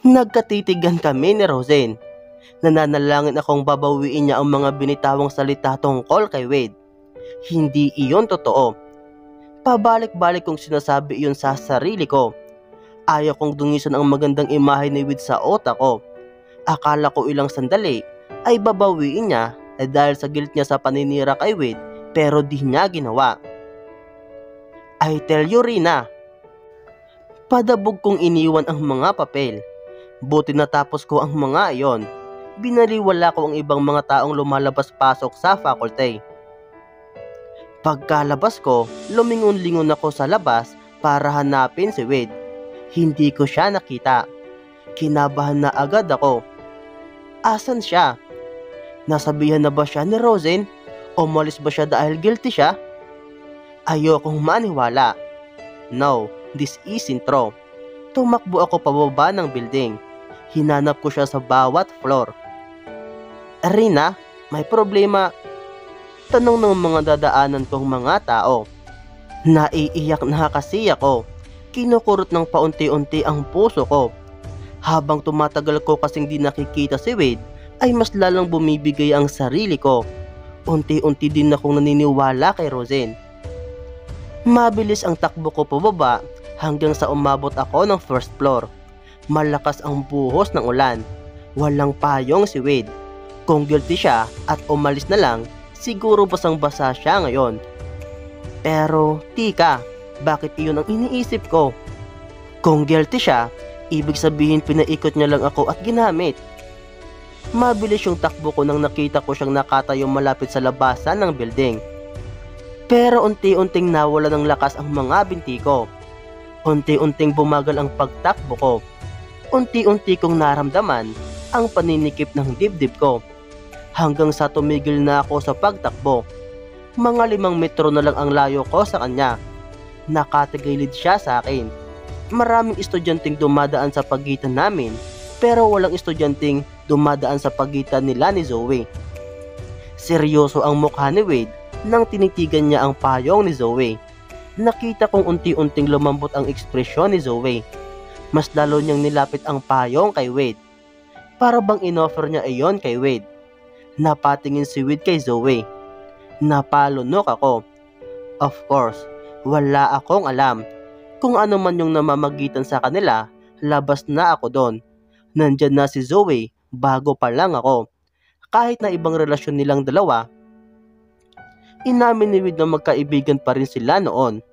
Nagkatitigan kami ni Rosen. Nananalangin akong babawiin niya ang mga binitawang salita tungkol kay Wade. Hindi iyon totoo. Pabalik-balik kong sinasabi iyon sa sarili ko. Ayaw kong dungisan ang magandang imahe ni Wade sa otak ko. Akala ko ilang sandali ay babawiin niya dahil sa guilt niya sa paninira kay Wade, pero di niya ginawa. I tell you, Rina, padabog kong iniwan ang mga papel. Buti natapos ko ang mga iyon. Binaliwala ko ang ibang mga taong lumalabas-pasok sa faculty. Pagkalabas ko, lumingon-lingon ako sa labas para hanapin si Wade. Hindi ko siya nakita. Kinabahan na agad ako. Asan siya? Nasabihan na ba siya ni Rosen? Umalis ba siya dahil guilty siya? Ayokong maniwala. No, this isn't true. Tumakbo ako pababa ng building. Hinanap ko siya sa bawat floor. Rina, may problema? Tanong ng mga dadaanan kong mga tao. Naiiyak na kasi ako. Kinukurot ng paunti-unti ang puso ko. Habang tumatagal ko kasing di nakikita si Wade, ay mas lalang bumibigay ang sarili ko. Unti-unti din akong naniniwala kay Rosen. Mabilis ang takbo ko pababa hanggang sa umabot ako ng first floor. Malakas ang buhos ng ulan. Walang payong si Wade. Kung guilty siya at umalis na lang, siguro basang-basa siya ngayon. Pero, tika, bakit iyon ang iniisip ko? Kung guilty siya, ibig sabihin pinaikot niya lang ako at ginamit. Mabilis yung takbo ko nang nakita ko siyang nakatayo malapit sa labasan ng building. Pero unti-unting nawala ng lakas ang mga binti ko. Unti-unting bumagal ang pagtakbo ko. Unti-unti kong naramdaman ang paninikip ng dibdib ko. Hanggang sa tumigil na ako sa pagtakbo. Mga 5 metro na lang ang layo ko sa kanya. Nakatagilid siya sa akin. Maraming estudyanteng dumadaan sa pagitan namin, pero walang estudyanteng dumadaan sa pagitan nila ni Zoe. Seryoso ang mukha ni Wade nang tinitigan niya ang payong ni Zoe. Nakita kong unti-unting lumambot ang ekspresyon ni Zoe. Mas lalo niyang nilapit ang payong kay Wade. Para bang inoffer niya iyon kay Wade. Napatingin si Wade kay Zoe. Napalunok ako. Of course, wala akong alam. Kung ano man yung namamagitan sa kanila, labas na ako doon. Nandyan na si Zoe, bago pa lang ako. Kahit na ibang relasyon nilang dalawa, inamin ni Wade na magkaibigan pa rin sila noon.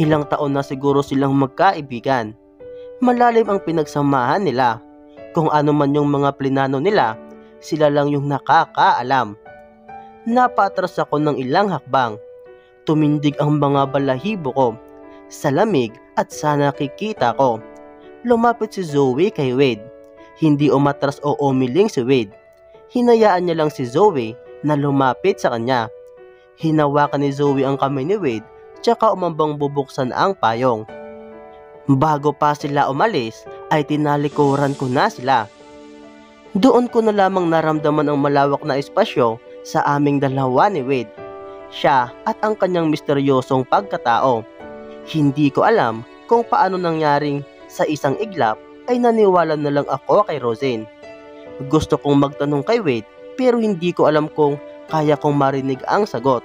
Ilang taon na siguro silang magkaibigan. Malalim ang pinagsamahan nila. Kung ano man yung mga plinano nila, sila lang yung nakakaalam. Napatras ako ng ilang hakbang. Tumindig ang mga balahibo ko sa lamig at sa nakikita ko. Lumapit si Zoe kay Wade. Hindi umatras o umiling si Wade. Hinayaan niya lang si Zoe na lumapit sa kanya. Hinawakan ni Zoe ang kamay ni Wade, tsaka umambang bubuksan ang payong. Bago pa sila umalis, ay tinalikuran ko na sila. Doon ko na lamang naramdaman ang malawak na espasyo sa aming dalawa ni Wade. Siya at ang kanyang misteryosong pagkatao. Hindi ko alam kung paano nangyaring sa isang iglap ay naniwala na lang ako kay Rosen. Gusto kong magtanong kay Wade pero hindi ko alam kung kaya kong marinig ang sagot.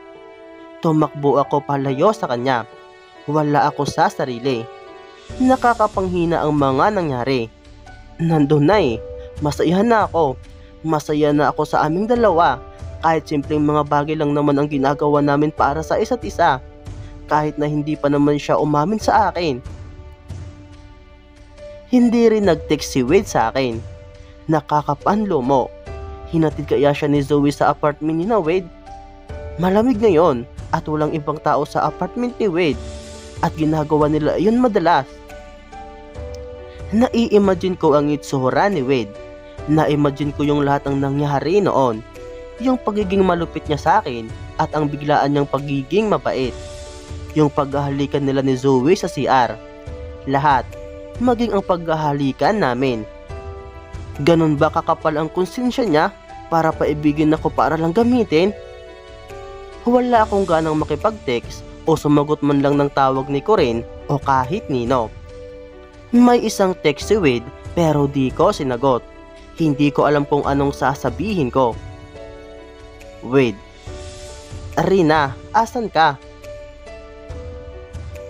Tumakbo ako palayo sa kanya. Wala ako sa sarili. Nakakapanghina ang mga nangyari. Nandun na eh. Masaya na ako. Masaya na ako sa aming dalawa. Kahit simpleng mga bagay lang naman ang ginagawa namin para sa isa't isa. Kahit na hindi pa naman siya umamin sa akin. Hindi rin nag-text si Wade sa akin. Nakakapanlo mo. Hinatid kaya siya ni Zoe sa apartment ni na Wade? Malamig ngayon at walang ibang tao sa apartment ni Wade. At ginagawa nila iyon madalas. Nai-imagine ko ang itsura ni Wade. Na-imagine ko yung lahat ng nangyari noon. Yung pagiging malupit niya sa akin at ang biglaan niyang pagiging mabait. Yung paghahalikan nila ni Zoe sa CR. Lahat, maging ang paghahalikan namin. Ganun ba kakapal ang konsensya niya para paibigin ako para lang gamitin? Wala akong ganang makipag-text o sumagot man lang ng tawag ni Corinne o kahit nino. May isang text si Wade pero di ko sinagot. Hindi ko alam kung anong sasabihin ko. Wade: Rina, asan ka?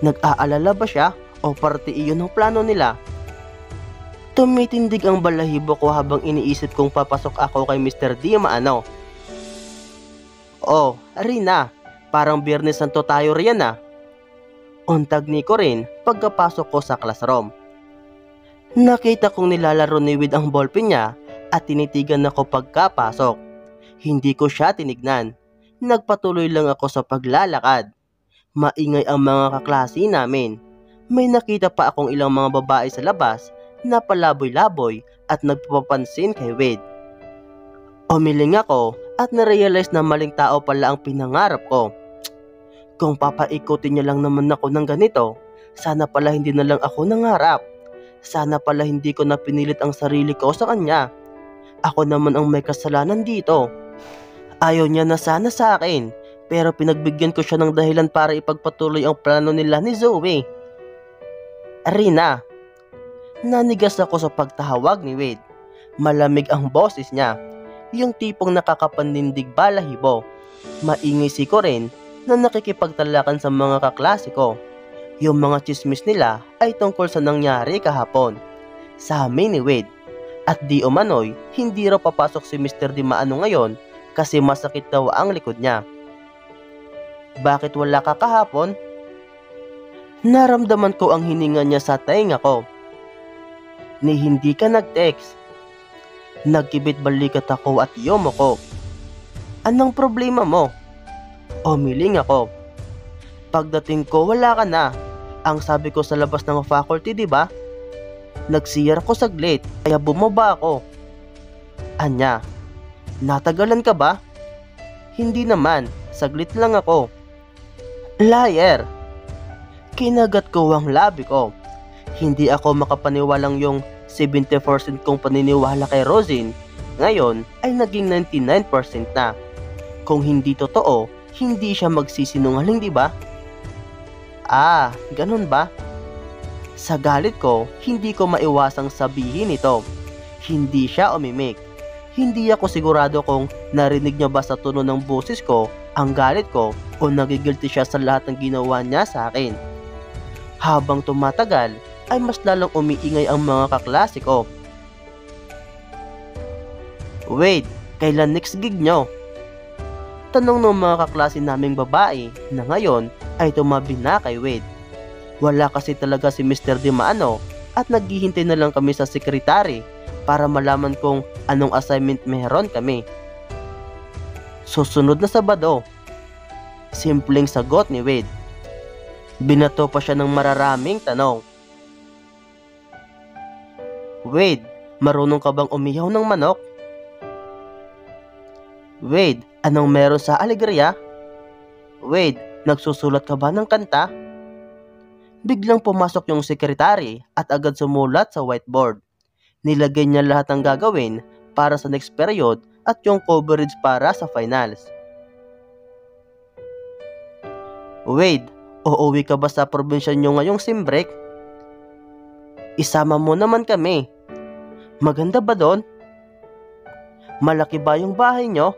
Nag-aalala ba siya o parte iyon ng plano nila? Tumitindig ang balahibo ko habang iniisip kong papasok ako kay Mr. D maano. Oh, Rina, parang Biyernes Santo tayo riyan ah. Untag ni Corinne pagkapasok ko sa classroom. Nakita kong nilalaro ni Wade ang ballpen niya at tinitigan ako pagkapasok. Hindi ko siya tinignan. Nagpatuloy lang ako sa paglalakad. Maingay ang mga kaklase namin. May nakita pa akong ilang mga babae sa labas na palaboy-laboy at nagpapansin kay Wade. Umiling ako at narealize na maling tao pala ang pinangarap ko. Kung papaikutin niya lang naman ako ng ganito, sana pala hindi na lang ako nangarap. Sana pala hindi ko na pinilit ang sarili ko sa kanya. Ako naman ang may kasalanan dito. Ayaw niya na sana sa akin, pero pinagbigyan ko siya ng dahilan para ipagpatuloy ang plano nila ni Zoe. Rina. Nanigas ako sa pagtahawag ni Wade. Malamig ang boses niya. Yung tipong nakakapanindig balahibo. Maingay si Corinne na nakikipagtalakan sa mga kaklase ko. Yung mga chismis nila ay tungkol sa nangyari kahapon sa amin ni Wade. At di umano'y hindi raw papasok si Mr. Di Maano ngayon kasi masakit daw ang likod niya. Bakit wala ka kahapon? Naramdaman ko ang hininga niya sa tainga ko. Ni hindi ka nag-text. Nagkibit balikat ako at yomo ko. Anong problema mo? Umiling ako. Pagdating ko wala ka na. Ang sabi ko sa labas ng faculty, di ba? Nagsiyar ko saglit kaya bumaba ako. Anya, natagalan ka ba? Hindi naman, saglit lang ako. Liar! Kinagat ko ang labi ko. Hindi ako makapaniwalang yung 70% kong paniniwala kay Rosin ngayon ay naging 99% na. Kung hindi totoo, hindi siya magsisinungaling, di ba? Ah, ganun ba? Sa galit ko, hindi ko maiwasang sabihin ito. Hindi siya umimik. Hindi ako sigurado kung narinig niya ba sa tono ng boses ko ang galit ko o nagigilty siya sa lahat ng ginawa niya sa akin. Habang tumatagal, ay mas lalong umiingay ang mga kaklase ko. Wade, kailan next gig nyo? Tanong ng mga kaklase naming babae na ngayon ay tumabi na kay Wade. Wala kasi talaga si Mr. Di Maano at naghihintay na lang kami sa sekretary para malaman kung anong assignment meron kami. Susunod na Sabado. Simpleng sagot ni Wade. Binato pa siya ng mararaming tanong. Wade, marunong ka bang umihaw ng manok? Wade, anong meron sa Alegria? Wade, nagsusulat ka ba ng kanta? Biglang pumasok yung sekretary at agad sumulat sa whiteboard. Nilagay niya lahat ng gagawin para sa next period at yung coverage para sa finals. Wade, uuwi ka ba sa probinsya nyo ngayong sim break? Isama mo naman kami. Maganda ba doon? Malaki ba yung bahay nyo?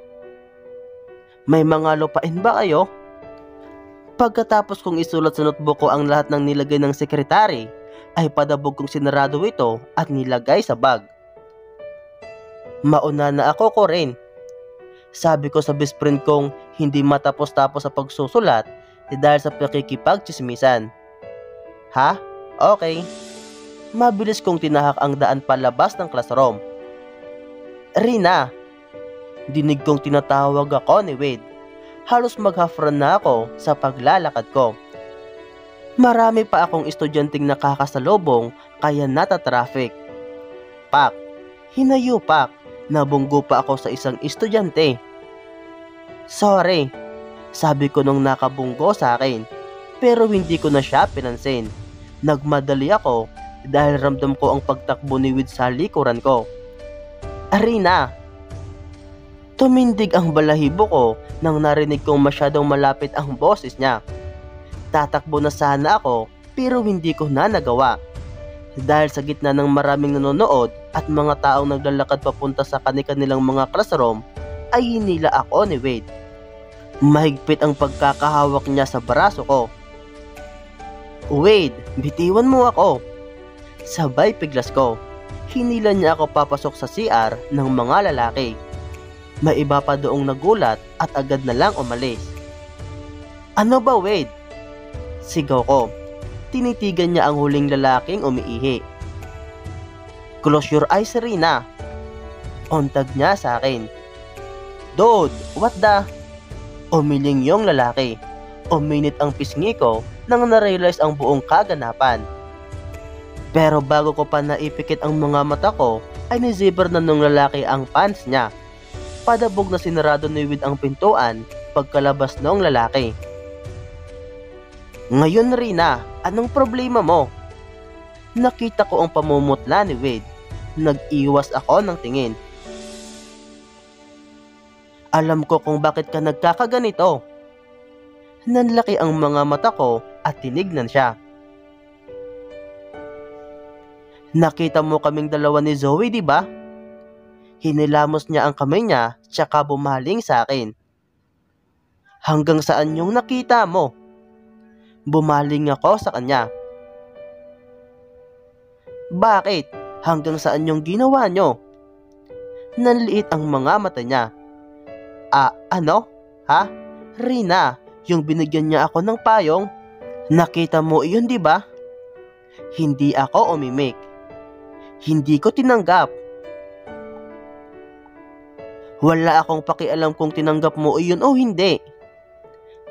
May mga lupain ba kayo? Pagkatapos kong isulat sa notebook ko ang lahat ng nilagay ng sekretary, ay padabog kong sinarado ito at nilagay sa bag. Mauna na ako, Corinne. Sabi ko sa best friend kong hindi matapos-tapos sa pagsusulat dahil sa pakikipagchismisan. Ha? Okay. Mabilis kong tinahak ang daan palabas ng classroom. Rina! Dinig kong tinatawag ako ni Wade. Halos mag-half-run na ako sa paglalakad ko. Marami pa akong estudyanteng nakakasalubong kaya nata-traffic. Pak! Hinayupak! Nabunggo pa ako sa isang estudyante. Sorry! Sabi ko nung nakabunggo sa akin. Pero hindi ko na siya pinansin. Nagmadali ako dahil ramdam ko ang pagtakbo ni Wade sa likuran ko. Arina! Tumindig ang balahibo ko nang narinig kong masyadong malapit ang boses niya. Tatakbo na sana ako pero hindi ko na nagawa. Dahil sa gitna ng maraming nanonood at mga taong naglalakad papunta sa kanilang mga classroom, ay hinila ako ni Wade. Mahigpit ang pagkakahawak niya sa braso ko. "Wade, bitiwan mo ako." Sabay piglas ko. Hinila niya ako papasok sa CR ng mga lalaki. May iba pa doong nagulat at agad na lang umalis. "Ano ba, Wade?" Sigaw ko. Tinitigan niya ang huling lalaking umiihi. "Close your eyes, Rina." Untag niya sa akin. "Dude, what the?" Umiling yung lalaki. Uminit ang pisngi ko nang na-realize ang buong kaganapan. Pero bago ko pa naipikit ang mga mata ko, ay ni-zipper na nung lalaki ang pants niya. Padabog na sinarado ni Wade ang pintuan pagkalabas ng lalaki. "Ngayon, Rina, anong problema mo?" Nakita ko ang pamumutla ni Wade. Nag-iwas ako ng tingin. "Alam ko kung bakit ka nagkakaganito." Nanlaki ang mga mata ko at tinignan siya. "Nakita mo kaming dalawa ni Zoe, di ba?" Hinilamos niya ang kamay niya tsaka bumaling sa akin. "Hanggang saan yung nakita mo?" Bumaling ako sa kanya. "Bakit? Hanggang saan yung ginawa nyo?" Nanliit ang mga mata niya. Ano? Ha? Rina, yung binigyan niya ako ng payong? Nakita mo iyon, di ba?" Hindi ako umimik. Hindi ko tinanggap. Wala akong pakialam kung tinanggap mo iyon o hindi.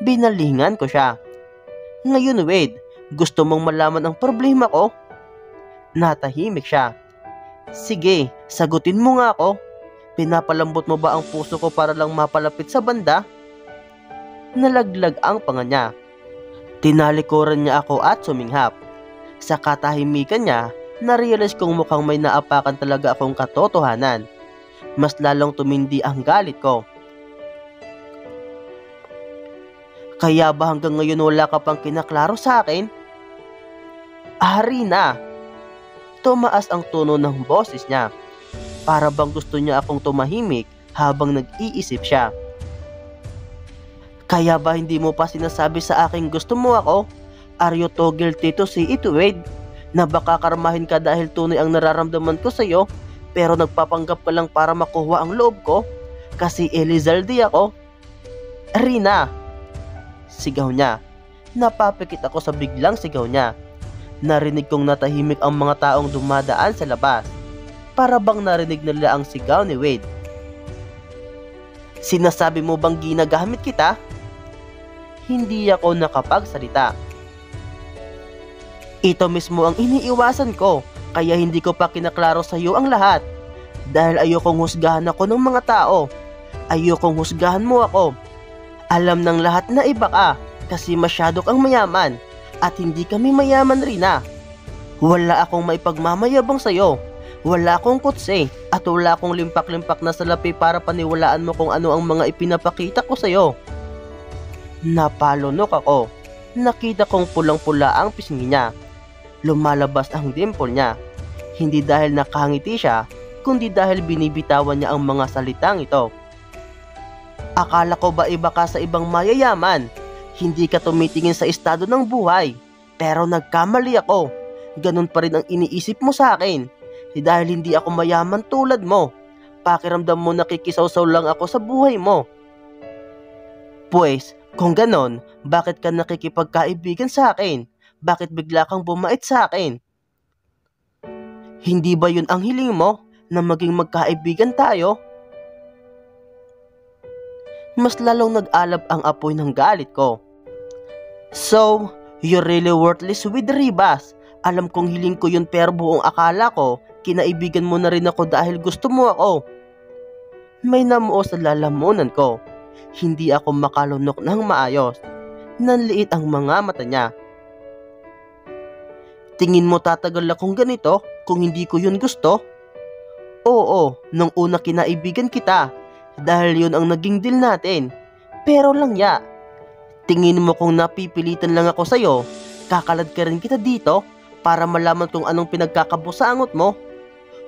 Binalingan ko siya. "Ngayon, Wade, gusto mong malaman ang problema ko?" Natahimik siya. "Sige, sagutin mo nga ako. Pinapalambot mo ba ang puso ko para lang mapalapit sa banda?" Nalaglag ang panga niya. Tinalikuran niya ako at suminghap. Sa katahimikan niya, narealize kong mukhang may naapakan talaga akong katotohanan. Mas lalong tumindi ang galit ko. "Kaya ba hanggang ngayon wala ka pang kinaklaro sa akin?" Rina." Tumaas ang tono ng boses niya. Para bang gusto niya akong tumahimik habang nag-iisip siya. "Kaya ba hindi mo pa sinasabi sa akin gusto mo ako? Are you too guilty to say it, Wade? Na baka karmahin ka dahil tunay ang nararamdaman ko sa'yo, pero nagpapanggap ka lang para makuha ang loob ko? Kasi Elizalde ako." "Rina!" Sigaw niya. Napapikit ako sa biglang sigaw niya. Narinig kong natahimik ang mga taong dumadaan sa labas. Para bang narinig nila ang sigaw ni Wade. "Sinasabi mo bang ginagamit kita?" Hindi ako nakapagsalita. "Ito mismo ang iniiwasan ko, kaya hindi ko pa kinaklaro sa iyo ang lahat. Dahil ayokong husgahan ako ng mga tao. Ayokong husgahan mo ako. Alam ng lahat na iba ka, kasi masyado kang mayaman. At hindi kami mayaman, Rina. Wala akong maipagmamayabang sa iyo. Wala akong kutse at wala akong limpak-limpak na salapi para paniwalaan mo kung ano ang mga ipinapakita ko sa'yo." Napalunok ako. Nakita kong pulang-pula ang pisngi niya. Lumalabas ang dimple niya. Hindi dahil nakangiti siya, kundi dahil binibitawan niya ang mga salitang ito. "Akala ko ba iba ka sa ibang mayayaman? Hindi ka tumitingin sa estado ng buhay. Pero nagkamali ako. Ganun pa rin ang iniisip mo sa akin. Dahil hindi ako mayaman tulad mo. Pakiramdam mo nakikisawsaw lang ako sa buhay mo. Pues, kung ganon, bakit ka nakikipagkaibigan sa akin? Bakit bigla kang bumait sa akin? Hindi ba yun ang hiling mo, na maging magkaibigan tayo?" Mas lalong nag-alab ang apoy ng galit ko. "So, you're really worthless with Ribas. Alam kong hiling ko yun pero buong akala ko, kinaibigan mo na rin ako dahil gusto mo ako." May namuo sa lalamunan ko. Hindi ako makalunok ng maayos. Nanliit ang mga mata niya. "Tingin mo tatagal akong ganito kung hindi ko yun gusto?" "Oo, nung una kinaibigan kita. dahil yun ang naging deal natin. Pero lang ya, tingin mo kung napipilitan lang ako sa'yo, kakalad ka rin kita dito para malaman kung anong pinagkakabusangot mo?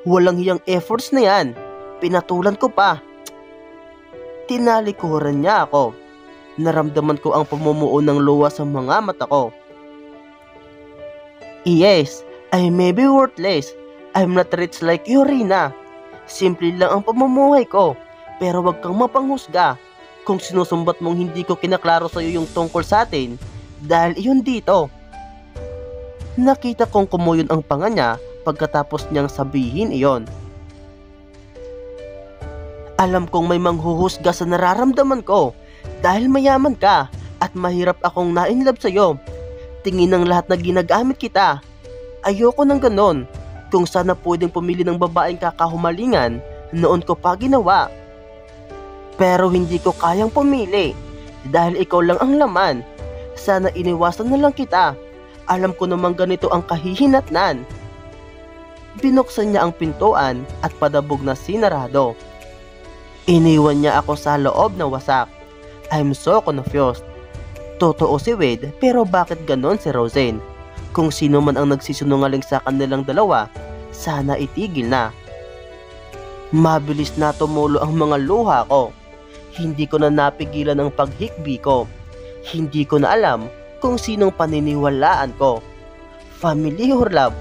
Walang hiyang efforts na yan. Pinatulan ko pa. Tinalikuran niya ako. Naramdaman ko ang pamumuo ng luha sa mga mata ko. Yes, I may be worthless. I'm not rich like you, Rina. Simple lang ang pamumuhay ko. Pero wag kang mapanghusga kung sinusumbat mong hindi ko kinaklaro sa'yo yung tungkol sa atin dahil iyon dito. Nakita kong kumuyon ang panga niya pagkatapos niyang sabihin iyon. Alam kong may manghuhusga sa nararamdaman ko dahil mayaman ka at mahirap akong na-inlove sa'yo. Tingin ng lahat na ginagamit kita. Ayoko ng ganon. Kung sana pwedeng pumili ng babaeng kakahumalingan, noon ko pa ginawa. Pero hindi ko kayang pumili dahil ikaw lang ang laman. Sana iniwasan na lang kita. Alam ko namang ganito ang kahihinatnan. Binuksan niya ang pintuan at padabog na sinarado. Iniwan niya ako sa loob na wasak. I'm so confused. Totoo si Wade, pero bakit ganon si Roseanne? Kung sino man ang nagsisinungaling sa kanilang dalawa, sana itigil na. Mabilis na tumulo ang mga luha ko. Hindi ko na napigilan ang paghikbi ko. Hindi ko na alam kung sinong paniniwalaan ko. Family or love?